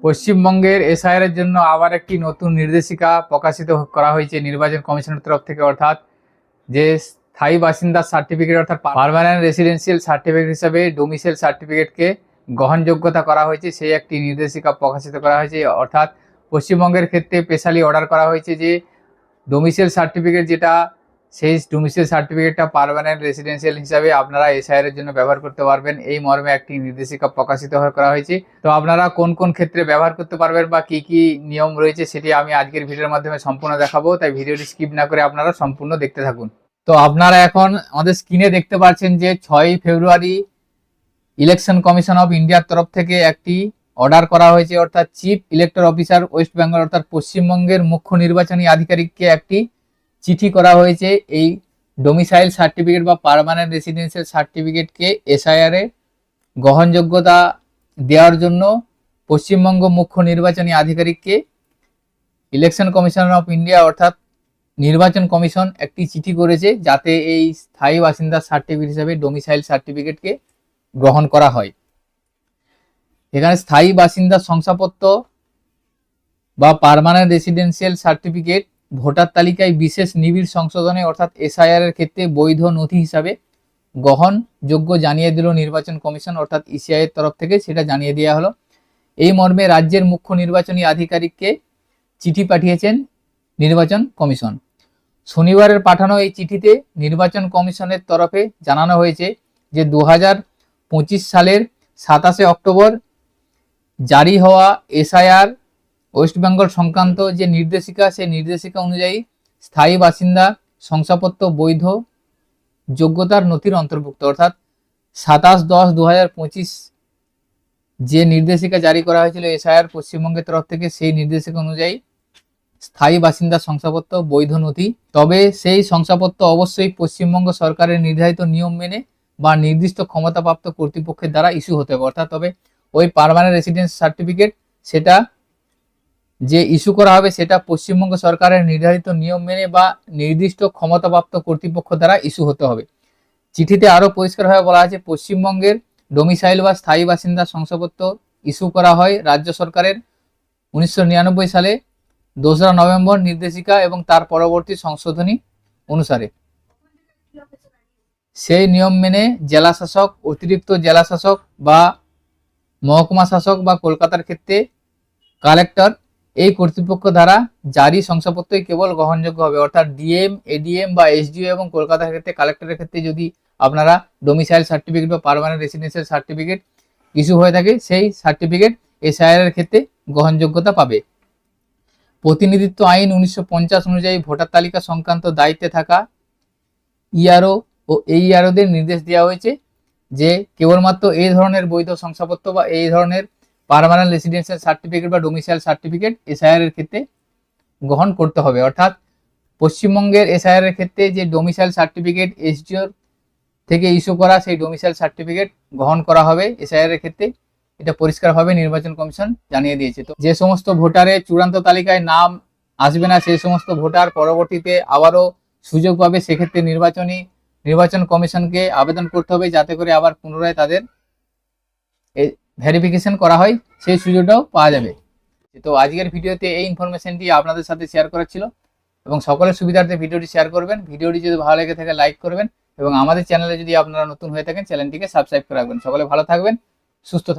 পশ্চিমবঙ্গের এসআইআর এর জন্য আবার একটি নতুন নির্দেশিকা প্রকাশিত করা হয়েছে নির্বাচন কমিশনের তরফ থেকে। অর্থাৎ যে স্থায়ী বাসিন্দার সার্টিফিকেট অর্থাৎ পার্মানেন্ট রেসিডেন্সিয়াল সার্টিফিকেট হিসাবে ডোমিসাইল সার্টিফিকেটকে গ্রহণযোগ্যতা করা হয়েছে, সেই একটি নির্দেশিকা প্রকাশিত করা হয়েছে। অর্থাৎ পশ্চিমবঙ্গের ক্ষেত্রে স্পেশালি অর্ডার করা হয়েছে যে ডোমিসাইল সার্টিফিকেট যেটা, সেই ডোমিসাইল সার্টিফিকেটটা পার্মানেন্ট রেসিডেন্সিয়াল হিসাবে আপনারা এসআইআর এর জন্য ব্যবহার করতে পারবেন, এই মর্মে একটি নির্দেশিকা প্রকাশিত করা হয়েছে। তো আপনারা কোন কোন ক্ষেত্রে ব্যবহার করতে পারবেন বা কি কি নিয়ম রয়েছে সেটি আমি আজকের ভিডিওর মাধ্যমে সম্পূর্ণ দেখাবো, তাই ভিডিওটি স্কিপ না করে আপনারা সম্পূর্ণ দেখতে থাকুন। তো আপনারা এখন আমাদের স্ক্রিনে দেখতে পাচ্ছেন যে 6ই ফেব্রুয়ারি ইলেকশন কমিশন অফ ইন্ডিয়ার তরফ থেকে একটি অর্ডার করা হয়েছে। অর্থাৎ chief elector officer West Bengal অর্থাৎ পশ্চিমবঙ্গের মুখ্য নির্বাচনী আধিকারিককে একটি চিঠি করা হয়েছে এই ডোমিসাইল সার্টিফিকেট বা পার্মানেন্ট রেসিডেন্সিয়াল সার্টিফিকেটকে এসআইআর এ গ্রহণযোগ্যতা দেওয়ার জন্য পশ্চিমবঙ্গ মুখ্য নির্বাচনী আধিকারিককে ইলেকশন কমিশন অফ ইন্ডিয়া অর্থাৎ নির্বাচন কমিশন একটি চিঠি করেছে, যাতে এই স্থায়ী বাসিন্দার সার্টিফিকেট হিসাবে ডোমিসাইল সার্টিফিকেটকে গ্রহণ করা হয়। এখানে স্থায়ী বাসিন্দার শংসাপত্র বা পার্মানেন্ট রেসিডেন্সিয়াল সার্টিফিকেট ভোটার তালিকায় বিশেষ নিবিড় সংশোধনে অর্থাৎ এসআইআর এর ক্ষেত্রে বৈধ নথি হিসাবে গ্রহণযোগ্য জানিয়ে দিল নির্বাচন কমিশন অর্থাৎ ইসিআই এর তরফ থেকে সেটা জানিয়ে দেওয়া হলো। এই মর্মে রাজ্যের মুখ্য নির্বাচনী আধিকারিককে চিঠি পাঠিয়েছেন নির্বাচন কমিশন। শনিবারের পাঠানো এই চিঠিতে নির্বাচন কমিশনের তরফে জানানো হয়েছে যে 2025 সালের 27শে অক্টোবর জারি হওয়া এসআইআর ওয়েস্ট বেঙ্গল সংক্রান্ত যে নির্দেশিকা, সেই নির্দেশিকা অনুযায়ী স্থায়ী বাসিন্দা শংসাপত্র বৈধ যোগ্যতার নথির অন্তর্ভুক্ত। অর্থাৎ 27/10/2025 যে নির্দেশিকা জারি করা হয়েছিল এসআইআর পশ্চিমবঙ্গের তরফ থেকে, সেই নির্দেশিকা অনুযায়ী স্থায়ী বাসিন্দা শংসাপত্র বৈধ নথি। তবে সেই শংসাপত্র অবশ্যই পশ্চিমবঙ্গ সরকারের নির্ধারিত নিয়ম মেনে বা নির্দিষ্ট ক্ষমতাপ্রাপ্ত কর্তৃপক্ষের দ্বারা ইস্যু হতে হবে। অর্থাৎ তবে ওই পার্মানেন্ট রেসিডেন্স সার্টিফিকেট সেটা যে ইস্যু করা হবে সেটা পশ্চিমবঙ্গ সরকারের নির্ধারিত নিয়ম মেনে বা নির্দিষ্ট ক্ষমতাপ্রাপ্ত কর্তৃপক্ষ দ্বারা ইস্যু হতে হবে। চিঠিতে আরও পরিষ্কারভাবে বলা আছে পশ্চিমবঙ্গের ডোমিসাইল বা স্থায়ী বাসিন্দা শংসাপত্র ইস্যু করা হয় রাজ্য সরকারের 1999 সালে 2রা নভেম্বর নির্দেশিকা এবং তার পরবর্তী সংশোধনী অনুসারে। সেই নিয়ম মেনে জেলা শাসক, অতিরিক্ত জেলা শাসক বা মহকুমা শাসক বা কলকাতার ক্ষেত্রে কালেক্টর, এই কর্তৃপক্ষ দ্বারা জারি শংসাপত্রই কেবল গ্রহণযোগ্য হবে। অর্থাৎ ডিএম, এডিএম বা এসডিও এবং কলকাতার ক্ষেত্রে কালেক্টরের ক্ষেত্রে যদি আপনারা ডোমিসাইল সার্টিফিকেট বা পার্মানেন্ট রেসিডেন্সিয়াল সার্টিফিকেট ইস্যু হয়ে থাকে, সেই সার্টিফিকেট এসআইআর এর ক্ষেত্রে গ্রহণযোগ্যতা পাবে। প্রতিনিধিত্ব আইন 1950 অনুযায়ী ভোটার তালিকা সংক্রান্ত দায়িত্বে থাকা ইআরও ও এইআরওদের নির্দেশ দেওয়া হয়েছে যে কেবলমাত্র এই ধরনের বৈধ শংসাপত্র বা এই ধরনের পার্মানেন্ট রেসিডেন্সিয়াল সার্টিফিকেট বা ডোমিসাইল সার্টিফিকেট এসআইআর এর ক্ষেত্রে গ্রহণ করতে হবে। অর্থাৎ পশ্চিমবঙ্গের এসআইআর এর ক্ষেত্রে যে ডোমিসাইল সার্টিফিকেট এসডিওর থেকে ইস্যু করা, সেই ডোমিসাইল সার্টিফিকেট গ্রহণ করা হবে এসআইআর এর ক্ষেত্রে, এটা পরিষ্কারভাবে নির্বাচন কমিশন জানিয়ে দিয়েছে। তো যে সমস্ত ভোটারের চূড়ান্ত তালিকায় নাম আসবে না, সেই সমস্ত ভোটার পরবর্তীতে আবারও সুযোগ পাবে। সেক্ষেত্রে নির্বাচন কমিশনকে আবেদন করতে হবে যাতে করে আবার পুনরায় তাদের ভেরিফিকেশন করা হয়, সেই সুযোগটাও পাওয়া যাবে। তো আজকের ভিডিওতে এই ইনফরমেশনটি আপনাদের সাথে শেয়ার করা ছিল এবং সকলের সুবিধার্থে ভিডিওটি শেয়ার করবেন। ভিডিওটি যদি ভালো লেগে থাকে লাইক করবেন এবং আমাদের চ্যানেলে যদি আপনারা নতুন হয়ে থাকেন চ্যানেলটিকে সাবস্ক্রাইব করে রাখবেন। সকলে ভালো থাকবেন, সুস্থ থাকবেন।